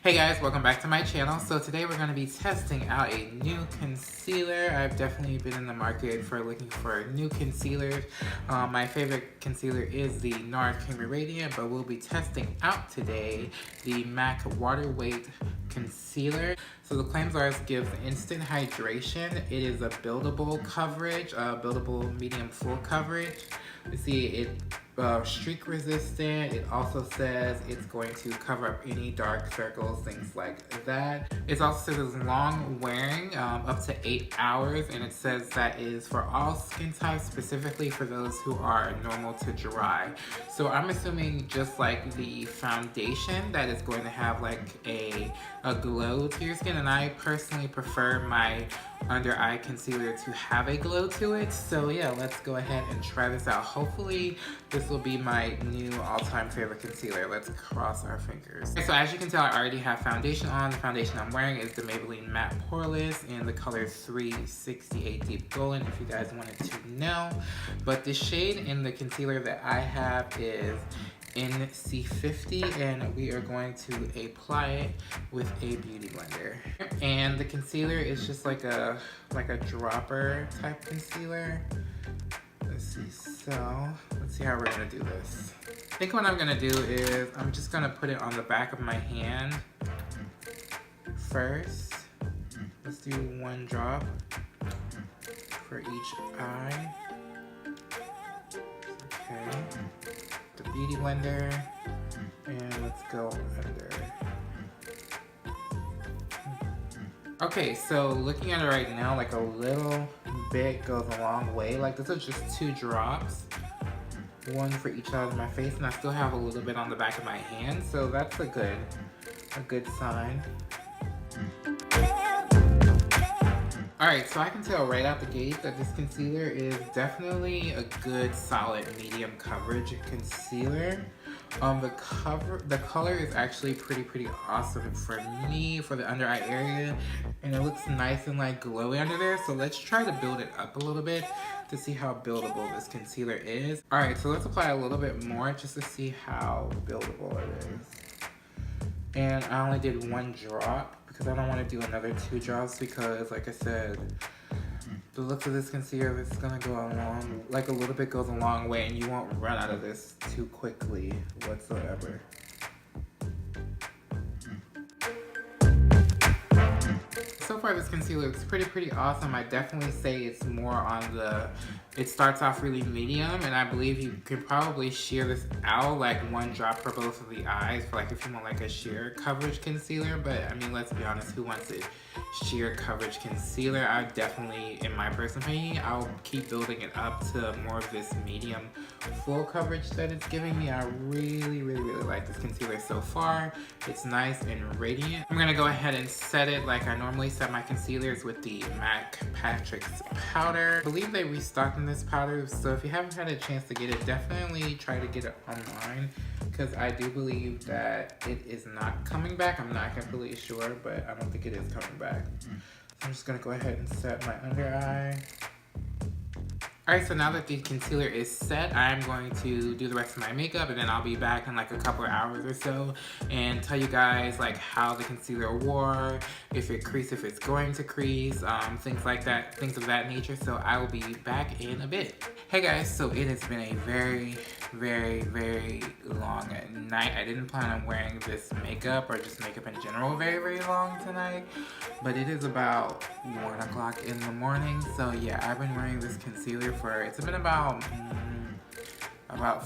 Hey guys, welcome back to my channel. So today we're going to be testing out a new concealer. I've definitely been in the market for looking for new concealers. My favorite concealer is the Nars Creamy Radiant, but we'll be testing out today the MAC Water Weight Concealer. So the claims are it gives instant hydration. It is a buildable coverage, buildable medium full coverage. You see it streak resistant. It also says it's going to cover up any dark circles, things like that. It also says it's long wearing, up to 8 hours, and it says that is for all skin types, specifically for those who are normal to dry. So I'm assuming just like the foundation that is going to have like a glow to your skin, and I personally prefer my under eye concealer to have a glow to it. So yeah, let's go ahead and try this out. Hopefully this will be my new all-time favorite concealer. Let's cross our fingers. Okay, so as you can tell, I already have foundation on. The foundation I'm wearing is the Maybelline Matte Poreless in the color 368 Deep Golden, if you guys wanted to know. But the shade in the concealer that I have is in C50, and we are going to apply it with a beauty blender. And the concealer is just like a dropper type concealer. Let's see, so let's see how we're gonna do this. I think what I'm gonna do is I'm just gonna put it on the back of my hand first. Let's do 1 drop for each eye. Okay. The beauty blender, and let's go under. Okay, so looking at it right now, like a little bit goes a long way. Like this is just 2 drops, 1 for each side of my face, and I still have a little bit on the back of my hand, so that's a good sign. Alright, so I can tell right out the gate that this concealer is definitely a good solid medium coverage concealer. The color is actually pretty awesome for me, for the under eye area, and it looks nice and like glowy under there. So let's try to build it up a little bit to see how buildable this concealer is. Alright, so let's apply a little bit more just to see how buildable it is. And I only did 1 drop because I don't want to do another 2 drops, because like I said, the looks of this concealer is gonna go along, like a little bit goes a long way, and you won't run out of this too quickly whatsoever. So far this concealer looks pretty awesome. I definitely say it's more on the, it starts off really medium, and I believe you could probably sheer this out, like 1 drop for both of the eyes, for like if you want like a sheer coverage concealer. But I mean, let's be honest, who wants a sheer coverage concealer? I definitely, in my personal opinion, I'll keep building it up to more of this medium full coverage that it's giving me. I really like this concealer so far. It's nice and radiant. I'm gonna go ahead and set it like I normally set my concealers, with the MAC Patrick's powder. I believe they restocked in this powder, so if you haven't had a chance to get it, definitely try to get it online, because I do believe that it is not coming back. I'm not completely sure, but I don't think it is coming back. So I'm just gonna go ahead and set my under eye. Alright, so now that the concealer is set, I'm going to do the rest of my makeup, and then I'll be back in like a couple of hours or so and tell you guys like how the concealer wore, if it creased, if it's going to crease, things like that, things of that nature. So I will be back in a bit. Hey guys, so it has been a very long night. I didn't plan on wearing this makeup or just makeup in general very long tonight, but it is about 1 o'clock in the morning. So yeah, I've been wearing this concealer for, it's been about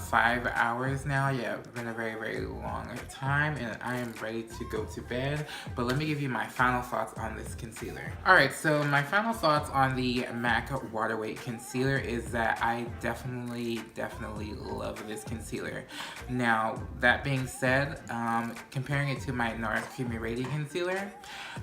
5 hours now. Yeah, it's been a very long time, and I am ready to go to bed. But let me give you my final thoughts on this concealer. Alright, so my final thoughts on the MAC Water Weight Concealer is that I definitely love this concealer. Now, that being said, comparing it to my Nars Creamy Radiant Concealer,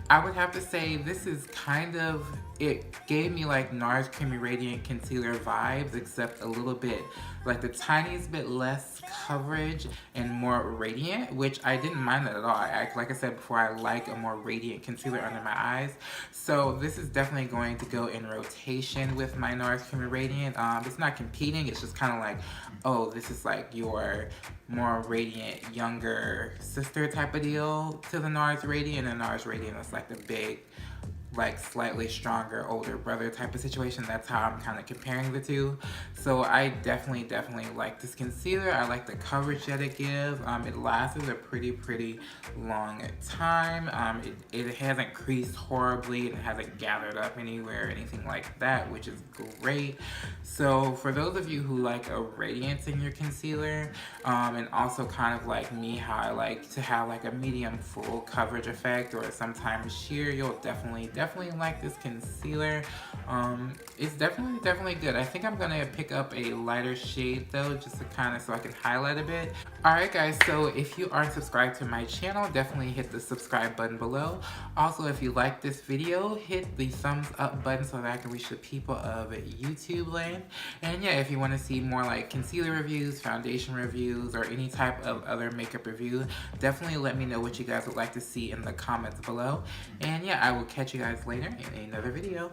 I would have to say this is kind of, it gave me like Nars Creamy Radiant Concealer vibes, except a little bit like the tiniest bit less coverage and more radiant, which I didn't mind that at all. Like I said before, I like a more radiant concealer under my eyes. So this is definitely going to go in rotation with my Nars Creamy Radiant. It's not competing, it's just kind of like, oh, this is like your more radiant, younger sister type of deal to the Nars Radiant, and the Nars Radiant is like the big, like slightly stronger older brother type of situation. That's how I'm kind of comparing the two. So I definitely like this concealer. I like the coverage that it gives. It lasts a pretty long time. It hasn't creased horribly. It hasn't gathered up anywhere or anything like that, which is great. So for those of you who like a radiance in your concealer, and also kind of like me, how I like to have like a medium full coverage effect or sometimes sheer, you'll definitely like this concealer. It's definitely good. I think I'm gonna pick up a lighter shade though, just to kind of so I can highlight a bit. Alright guys, so if you aren't subscribed to my channel, definitely hit the subscribe button below. Also, if you like this video, hit the thumbs up button so that I can reach the people of YouTube land. And yeah, if you want to see more like concealer reviews, foundation reviews, or any type of other makeup review, definitely let me know what you guys would like to see in the comments below. And yeah, I will catch you guys later in another video.